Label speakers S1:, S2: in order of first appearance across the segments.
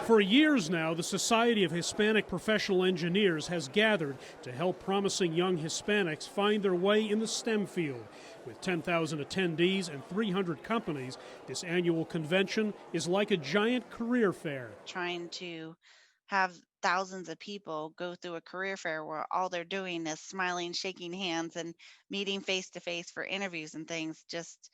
S1: For years now, the Society of Hispanic Professional Engineers has gathered to help promising young Hispanics find their way in the STEM field. With 10,000 attendees and 300 companies, this annual convention is like a giant career fair.
S2: Trying to have thousands of people go through a career fair where all they're doing is smiling, shaking hands, and meeting face to face for interviews and things just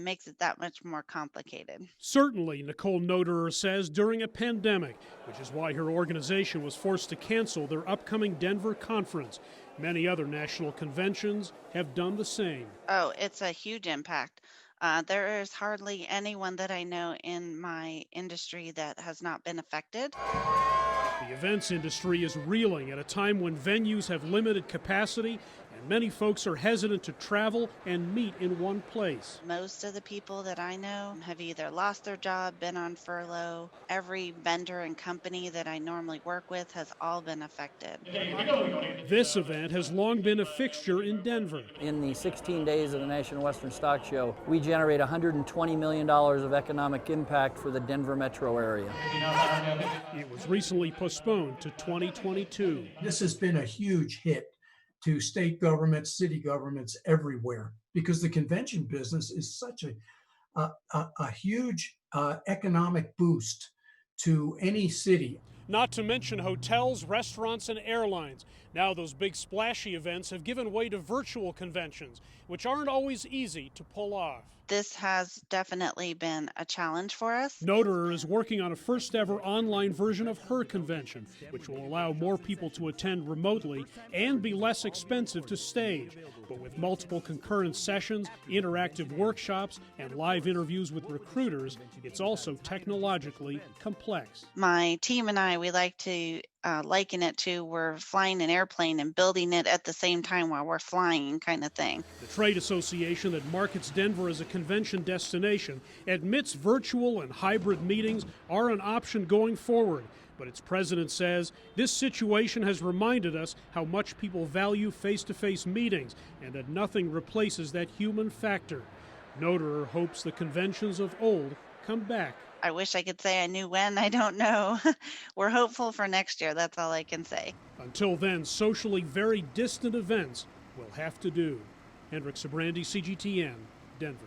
S2: makes it that much more complicated.
S1: Certainly, Nicole Noderer says, during a pandemic, which is why her organization was forced to cancel their upcoming Denver conference. Many other national conventions have done the same.
S2: Oh, it's a huge impact. There is hardly anyone that I know in my industry that has not been affected.
S1: The events industry is reeling at a time when venues have limited capacity and many folks are hesitant to travel and meet in one place.
S2: Most of the people that I know have either lost their job, been on furlough. Every vendor and company that I normally work with has all been affected.
S1: This event has long been a fixture in Denver.
S3: In the 16 days of the National Western Stock Show, we generate $120 million of economic impact for the Denver metro area.
S1: It was recently postponed to 2022.
S4: This has been a huge hit to state governments, city governments everywhere, because the convention business is such a huge economic boost to any city.
S1: Not to mention hotels, restaurants, and airlines. Now those big splashy events have given way to virtual conventions, which aren't always easy to pull off.
S2: This has definitely been a challenge for us.
S1: Noderer is working on a first ever online version of her convention, which will allow more people to attend remotely and be less expensive to stage. But with multiple concurrent sessions, interactive workshops, and live interviews with recruiters, it's also technologically complex.
S2: My team and I, we like to liken it to we're flying an airplane and building it at the same time while we're flying, kind of thing.
S1: The trade association that markets Denver as a convention destination admits virtual and hybrid meetings are an option going forward. But its president says this situation has reminded us how much people value face-to-face meetings and that nothing replaces that human factor. Noderer hopes the conventions of old come back.
S2: I wish I could say I knew when. I don't know. We're hopeful for next year. That's all I can say.
S1: Until then, socially very distant events will have to do. Hendrik Sabrandi, CGTN, Denver.